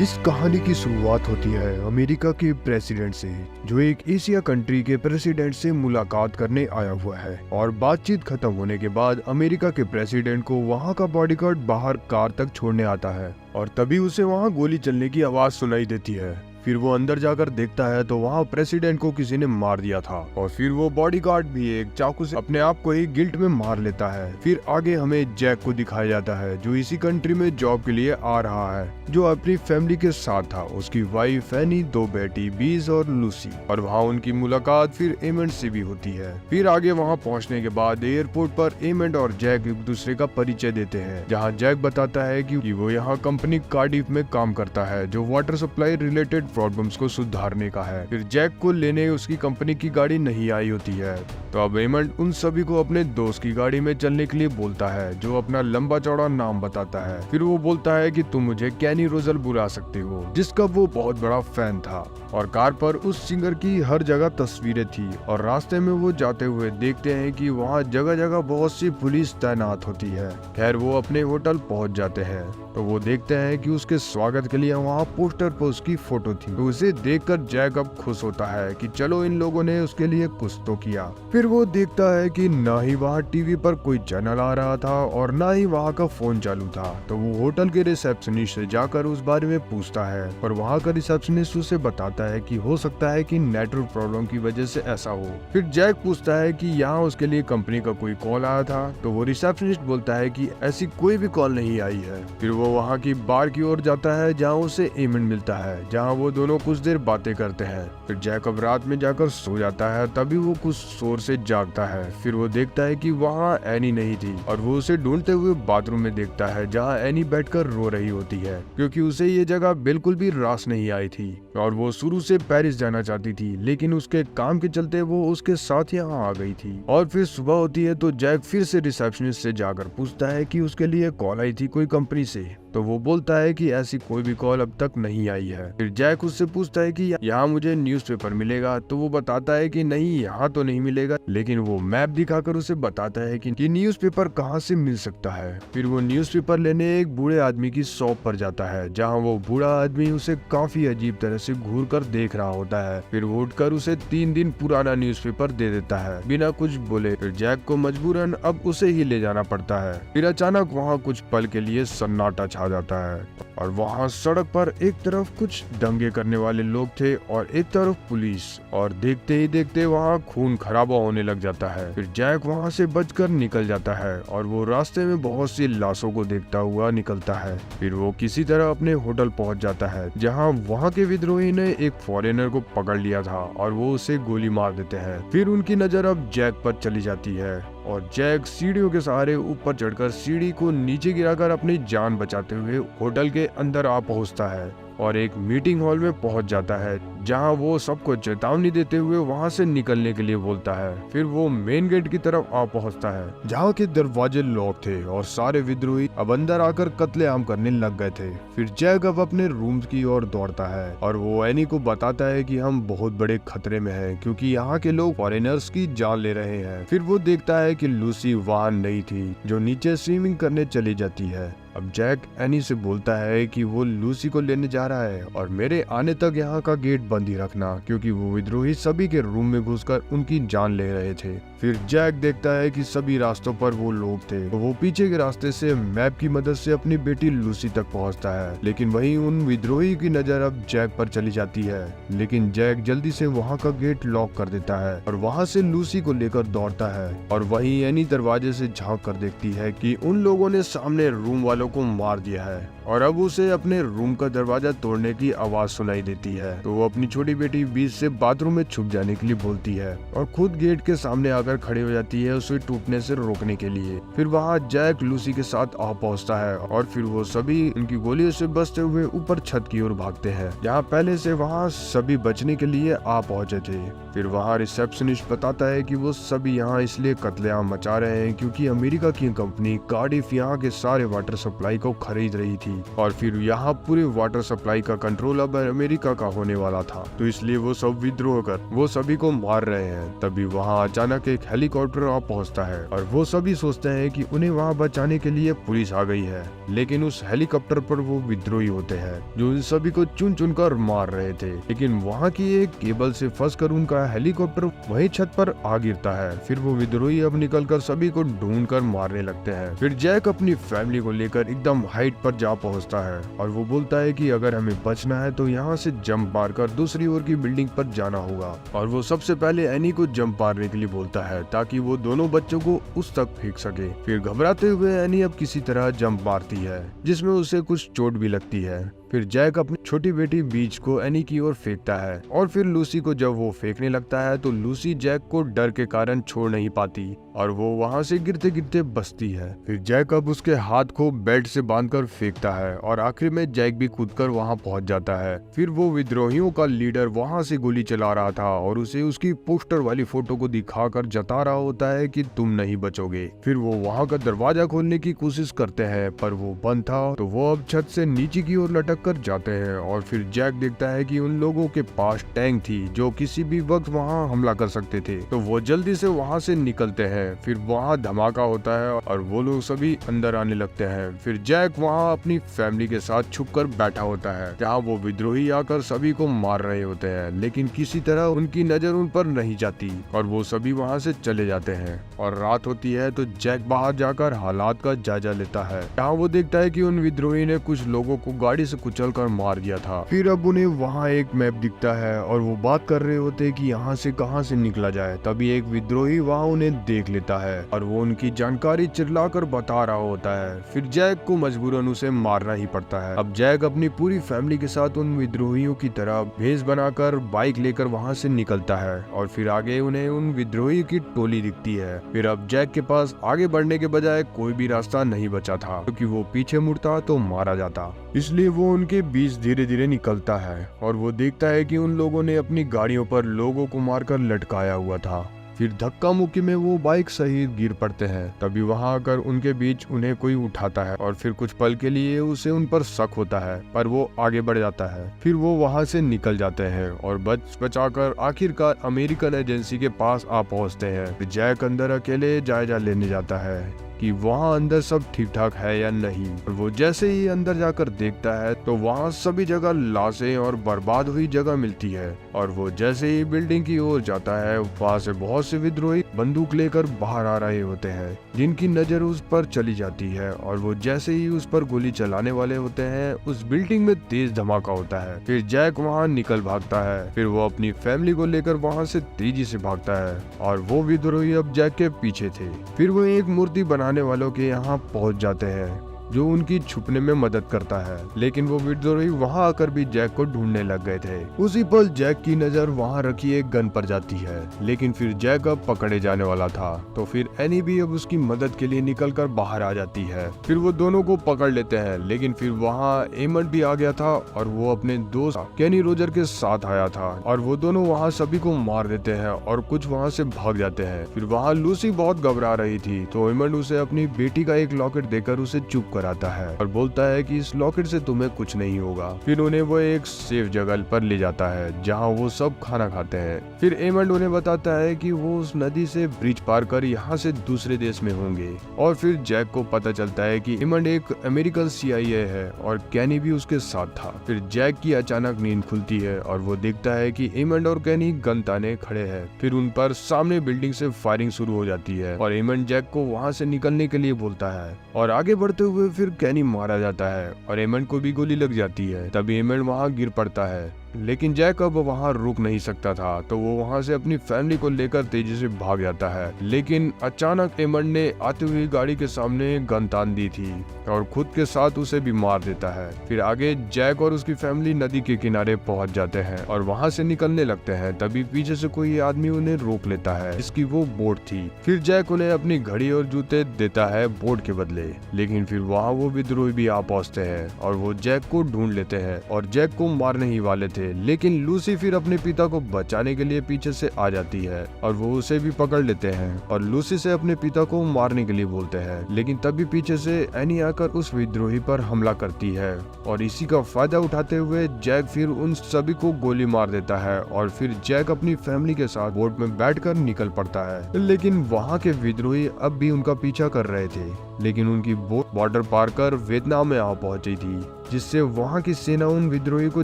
इस कहानी की शुरुआत होती है अमेरिका के प्रेसिडेंट से, जो एक एशिया कंट्री के प्रेसिडेंट से मुलाकात करने आया हुआ है। और बातचीत खत्म होने के बाद अमेरिका के प्रेसिडेंट को वहां का बॉडीगार्ड बाहर कार तक छोड़ने आता है और तभी उसे वहां गोली चलने की आवाज सुनाई देती है। फिर वो अंदर जाकर देखता है तो वहाँ प्रेसिडेंट को किसी ने मार दिया था और फिर वो बॉडीगार्ड भी एक चाकू से अपने आप को ही गिल्ट में मार लेता है। फिर आगे हमें जैक को दिखाया जाता है, जो इसी कंट्री में जॉब के लिए आ रहा है, जो अपनी फैमिली के साथ था। उसकी वाइफ एनी, 2 बेटी बीज और लूसी। और वहाँ उनकी मुलाकात फिर एमंड से भी होती है। फिर आगे वहाँ पहुँचने के बाद एयरपोर्ट पर एमंड और जैक एक दूसरे का परिचय देते हैं, जहाँ जैक बताता है कि वो यहाँ कंपनी कार्डिफ में काम करता है, जो वाटर सप्लाई रिलेटेड प्रॉब्लम्स को सुधारने का है। फिर जैक को लेने उसकी कंपनी की गाड़ी नहीं आई होती है, तो अब एमंड उन सभी को अपने दोस्त की गाड़ी में चलने के लिए बोलता है, जो अपना लंबा चौड़ा नाम बताता है। फिर वो बोलता है कि तुम मुझे कैनी रोजल बुला सकते हो, जिसका वो बहुत बड़ा फैन था। और कार पर उस सिंगर की हर जगह तस्वीरें थी। और रास्ते में वो जाते हुए देखते हैं कि वहाँ जगह जगह बहुत सी पुलिस तैनात होती है। खैर वो अपने होटल पहुँच जाते हैं तो वो देखते हैं कि उसके स्वागत के लिए वहाँ पोस्टर पर उसकी फोटो थी। तो उसे देखकर जैक अब खुश होता है कि चलो इन लोगों ने उसके लिए कुछ तो किया। फिर वो देखता है कि ना ही वहाँ टीवी पर कोई चैनल आ रहा था और ना ही वहाँ का फोन चालू था। तो वो होटल के रिसेप्शनिस्ट से जाकर उस बारे में पूछता है, पर वहाँ का रिसेप्शनिस्ट उसे बताता है कि हो सकता है कि नेटवर्क प्रॉब्लम की वजह से ऐसा हो। फिर जैक पूछता है कि यहाँ उसके लिए कंपनी का कोई कॉल आया था, तो वो रिसेप्शनिस्ट बोलता है कि ऐसी कोई भी कॉल नहीं आई है। फिर वो वहाँ की बार की ओर जाता है, जहाँ उसे एमंड मिलता है, जहाँ वो दोनों कुछ देर बातें करते हैं। फिर जैक अब रात में जाकर सो जाता है, तभी वो कुछ शोर से जागता है। फिर वो देखता है कि वहाँ एनी नहीं थी और वो उसे ढूंढते हुए बाथरूम में देखता है, जहाँ एनी बैठकर रो रही होती है, क्योंकि उसे ये जगह बिल्कुल भी रास नहीं आई थी और वो शुरू से पेरिस जाना चाहती थी, लेकिन उसके काम के चलते वो उसके साथ यहाँ आ गई थी। और फिर सुबह होती है तो जैक फिर से रिसेप्शनिस्ट से जाकर पूछता है कि उसके लिए कॉल आई थी कोई कंपनी से, तो वो बोलता है कि ऐसी कोई भी कॉल अब तक नहीं आई है। फिर जैक उससे पूछता है कि यहाँ मुझे न्यूज़पेपर मिलेगा, तो वो बताता है कि नहीं, यहाँ तो नहीं मिलेगा, लेकिन वो मैप दिखाकर उसे बताता है कि न्यूज़पेपर कहाँ से मिल सकता है। फिर वो न्यूज़पेपर लेने एक बूढ़े आदमी की शॉप पर जाता है, जहाँ वो बूढ़ा आदमी उसे काफी अजीब तरह से घूर कर देख रहा होता है। फिर वो उठकर उसे 3 दिन पुराना न्यूज़पेपर दे देता है बिना कुछ बोले। फिर जैक को मजबूरन अब उसे ही ले जाना पड़ता है। फिर अचानक वहाँ कुछ पल के लिए सन्नाटा छा जाता है और वहाँ सड़क पर एक तरफ कुछ दंगे करने वाले लोग थे और एक तरफ पुलिस, और देखते ही देखते वहाँ खून खराबा होने लग जाता है। फिर जैक वहाँ से बचकर निकल जाता है और वो रास्ते में बहुत सी लाशों को देखता हुआ निकलता है। फिर वो किसी तरह अपने होटल पहुँच जाता है, जहाँ वहाँ के विद्रोही ने एक फॉरेनर को पकड़ लिया था और वो उसे गोली मार देते हैं। फिर उनकी नजर अब जैक पर चली जाती है और जैक सीढ़ियों के सहारे ऊपर चढ़कर सीढ़ी को नीचे गिराकर अपनी जान बचाते हुए होटल के अंदर आ पहुंचता है और एक मीटिंग हॉल में पहुंच जाता है, जहां वो सबको चेतावनी देते हुए वहां से निकलने के लिए बोलता है। फिर वो मेन गेट की तरफ आ पहुंचता है, जहां के दरवाजे लॉक थे और सारे विद्रोही अब अंदर आकर कत्लेआम करने लग गए थे। फिर जैक अब अपने रूम की ओर दौड़ता है और वो एनी को बताता है कि हम बहुत बड़े खतरे में हैं, क्योंकि यहाँ के लोग फॉरेनर्स की जान ले रहे हैं। फिर वो देखता है कि लूसी वहाँ नहीं थी, जो नीचे स्विमिंग करने चली जाती है। अब जैक एनी से बोलता है कि वो लूसी को लेने जा रहा है और मेरे आने तक यहाँ का गेट बंद ही रखना, क्योंकि वो विद्रोही सभी के रूम में घुसकर उनकी जान ले रहे थे। फिर जैक देखता है कि सभी रास्तों पर वो लोग थे, तो वो पीछे के रास्ते से मैप की मदद से अपनी बेटी लूसी तक पहुँचता है, लेकिन वहीं उन विद्रोही की नजर अब जैक पर चली जाती है। लेकिन जैक जल्दी से वहाँ का गेट लॉक कर देता है और वहाँ से लूसी को लेकर दौड़ता है। और वहीं एनी दरवाजे से झांक कर देखती है कि उन लोगों ने सामने रूम वालों को मार दिया है और अब उसे अपने रूम का दरवाजा तोड़ने की आवाज सुनाई देती है। तो वो अपनी छोटी बेटी बीच से बाथरूम में छुप जाने के लिए बोलती है और खुद गेट के सामने आकर खड़ी हो जाती है उसे टूटने से रोकने के लिए। फिर वहाँ जैक लूसी के साथ आ पहुँचता है और फिर वो सभी उनकी गोलियों से बचते हुए ऊपर छत की ओर भागते हैं, जहाँ पहले से वहाँ सभी बचने के लिए आ पहुँचे थे। फिर वहाँ रिसेप्शनिस्ट बताता है कि वो सभी यहाँ इसलिए कत्लेआम मचा रहे हैं क्योंकि अमेरिका की कंपनी कार्डिफ यहाँ के सारे वाटर सप्लाई को खरीद रही थी और फिर यहाँ पूरे वाटर सप्लाई का कंट्रोल अब अमेरिका का होने वाला था, तो इसलिए वो सब विद्रोह कर वो सभी को मार रहे हैं। तभी वहाँ अचानक एक हेलीकॉप्टर आ पहुँचता है और वो सभी सोचते हैं कि उन्हें वहाँ बचाने के लिए पुलिस आ गई है, लेकिन उस हेलीकॉप्टर पर वो विद्रोही होते हैं जो उन सभी को चुन चुन कर मार रहे थे। लेकिन वहाँ की एक केबल से फंसकर उनका हेलीकॉप्टर वही छत पर आ गिरता है। फिर वो विद्रोही अब निकलकर सभी को ढूंढ कर मारने लगते हैं। फिर जैक अपनी फैमिली को लेकर एकदम हाइट पर जा पहुँचता है और वो बोलता है कि अगर हमें बचना है तो यहाँ से जंप मारकर दूसरी ओर की बिल्डिंग पर जाना होगा। और वो सबसे पहले एनी को जंप मारने के लिए बोलता है ताकि वो दोनों बच्चों को उस तक फेंक सके। फिर घबराते हुए एनी अब किसी तरह जंप मारती है जिसमें उसे कुछ चोट भी लगती है। फिर जैक अपनी छोटी बेटी बीच को एनी की ओर फेंकता है और फिर लूसी को जब वो फेंकने लगता है तो लूसी जैक को डर के कारण छोड़ नहीं पाती और वो वहाँ से गिरते गिरते बचती है। फिर जैक अब उसके हाथ को बेल्ट से बांधकर फेंकता है और आखिर में जैक भी कूदकर वहाँ पहुँच जाता है। फिर वो विद्रोहियों का लीडर वहाँ से गोली चला रहा था और उसे उसकी पोस्टर वाली फोटो को दिखाकर जता रहा होता है कि तुम नहीं बचोगे। फिर वो वहाँ का दरवाजा खोलने की कोशिश करते हैं पर वो बंद था, तो वो अब छत से नीचे की ओर लटक कर जाते हैं। और फिर जैक देखता है कि उन लोगों के पास टैंक थी जो किसी भी वक्त वहाँ हमला कर सकते थे, तो वो जल्दी से वहाँ से निकलते हैं। फिर वहाँ धमाका होता है और वो लोग सभी अंदर आने लगते हैं। फिर जैक वहाँ अपनी फैमिली के साथ छुपकर बैठा होता है जहाँ वो विद्रोही आकर सभी को मार रहे होते हैं, लेकिन किसी तरह उनकी नजर उन पर नहीं जाती और वो सभी वहाँ से चले जाते हैं। और रात होती है तो जैक बाहर जाकर हालात का जायजा लेता है जहाँ वो देखता है कि उन विद्रोही ने कुछ लोगों को गाड़ी से कुचल कर मार दिया था। फिर अब उन्हें वहाँ एक मैप दिखता है और वो बात कर रहे होते हैं कि यहाँ से कहाँ से निकला जाए। तभी एक विद्रोही वहाँ उन्हें देख लेता है और वो उनकी जानकारी चिल्लाकर बता रहा होता है। फिर जैक को मजबूरन उसे मारना ही पड़ता है। अब जैक अपनी पूरी फैमिली के साथ उन विद्रोहियों की तरह भेष बनाकर बाइक लेकर वहाँ से निकलता है और फिर आगे उन्हें उन विद्रोही की टोली दिखती है। फिर अब जैक के पास आगे बढ़ने के बजाय कोई भी रास्ता नहीं बचा था, क्योंकि वो पीछे मुड़ता तो मारा जाता। इसलिए वो उनके बीच धीरे धीरे निकलता है और वो देखता है कि उन लोगों ने अपनी गाड़ियों पर लोगों को मारकर लटकाया हुआ था। फिर धक्का मुक्की में वो बाइक सहित गिर पड़ते हैं। तभी वहां आकर उनके बीच उन्हें कोई उठाता है और फिर कुछ पल के लिए उसे उन पर शक होता है, पर वो आगे बढ़ जाता है। फिर वो वहां से निकल जाते हैं और बच बचाकर आखिरकार अमेरिकन एजेंसी के पास आ पहुंचते हैं। जैक अंदर अकेले जायजा लेने जाता है कि वहाँ अंदर सब ठीक ठाक है या नहीं। और वो जैसे ही अंदर जाकर देखता है तो वहाँ सभी जगह लाशें और बर्बाद हुई जगह मिलती है। और वो जैसे ही बिल्डिंग की ओर जाता है वहाँ से बहुत से विद्रोही बंदूक लेकर बाहर आ रहे होते हैं, जिनकी नजर उस पर चली जाती है। और वो जैसे ही उस पर गोली चलाने वाले होते हैं उस बिल्डिंग में तेज धमाका होता है। फिर जैक वहाँ निकल भागता है। फिर वो अपनी फैमिली को लेकर वहाँ से तेजी से भागता है और वो विद्रोही अब जैक के पीछे थे। फिर वो एक मूर्ति बनाने वालों के यहाँ पहुंच जाते हैं जो उनकी छुपने में मदद करता है, लेकिन वो विद्रोही वहां आकर भी जैक को ढूंढने लग गए थे। उसी पल जैक की नजर वहां रखी एक गन पर जाती है, लेकिन फिर जैक अब पकड़े जाने वाला था। तो फिर एनी भी अब उसकी मदद के लिए निकलकर बाहर आ जाती है। फिर वो दोनों को पकड़ लेते हैं, लेकिन फिर वहाँ एमंड भी आ गया था और वो अपने दोस्त केनी रोजर के साथ आया था और वो दोनों वहाँ सभी को मार देते हैं और कुछ वहाँ से भाग जाते हैं। फिर वहाँ लूसी बहुत घबरा रही थी, तो एमंड उसे अपनी बेटी का एक लॉकेट देकर उसे चुप कराता है और बोलता है कि इस लॉकेट से तुम्हें कुछ नहीं होगा। फिर उन्हें वो एक सेफ जगह पर ले जाता है जहाँ वो सब खाना खाते हैं। फिर एमंड उन्हें बताता है कि वो उस नदी से ब्रिज पार कर यहाँ से दूसरे देश में होंगे। और फिर जैक को पता चलता है कि एमंड एक अमेरिकन CIA है और कैनी भी उसके साथ था। फिर जैक की अचानक नींद खुलती है और वो देखता है कि एमंड और कैनी गन ताने खड़े हैं। फिर उन पर सामने बिल्डिंग से फायरिंग शुरू हो जाती है और एमंड जैक को वहाँ से निकलने के लिए बोलता है और आगे बढ़ते हुए फिर कैनी मारा जाता है और एमंड को भी गोली लग जाती है। तभी एमंड वहाँ गिर पड़ता है, लेकिन जैक अब वहाँ रुक नहीं सकता था, तो वो वहाँ से अपनी फैमिली को लेकर तेजी से भाग जाता है। लेकिन अचानक एमंड ने आती हुई गाड़ी के सामने गन तान दी थी और खुद के साथ उसे भी मार देता है। फिर आगे जैक और उसकी फैमिली नदी के किनारे पहुँच जाते हैं और वहाँ से निकलने लगते हैं। तभी पीछे से कोई आदमी उन्हें रोक लेता है, जिसकी वो बोट थी। फिर जैक उन्हें अपनी घड़ी और जूते देता है बोट के बदले, लेकिन फिर वहाँ वो विद्रोही भी आ पहुँचते हैं और वो जैक को ढूंढ लेते हैं और जैक को मारने ही वाले थे थे, लेकिन लूसी फिर अपने पिता को बचाने के लिए पीछे से आ जाती है और वो उसे भी पकड़ लेते हैं और लूसी से अपने पिता को मारने के लिए बोलते हैं। लेकिन तभी पीछे से एनी आकर उस विद्रोही पर हमला करती है और इसी का फायदा उठाते हुए जैक फिर उन सभी को गोली मार देता है और फिर जैक अपनी फैमिली के साथ बोट में बैठकर निकल पड़ता है। लेकिन वहाँ के विद्रोही अब भी उनका पीछा कर रहे थे, लेकिन उनकी बोट बॉर्डर पार कर वियतनाम में आ पहुंची थी, जिससे वहां की सेना उन विद्रोही को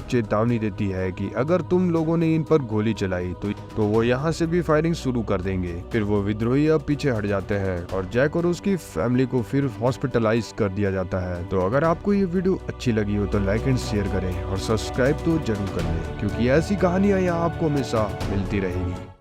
चेतावनी देती है कि अगर तुम लोगों ने इन पर गोली चलाई तो वो यहाँ से भी फायरिंग शुरू कर देंगे। फिर वो विद्रोही अब पीछे हट जाते हैं और जैक और उसकी फैमिली को फिर हॉस्पिटलाइज कर दिया जाता है। तो अगर आपको ये वीडियो अच्छी लगी हो तो लाइक एंड शेयर करें और सब्सक्राइब तो जरूर कर लें, क्योंकि ऐसी कहानियां यहाँ आपको हमेशा मिलती रहेगी।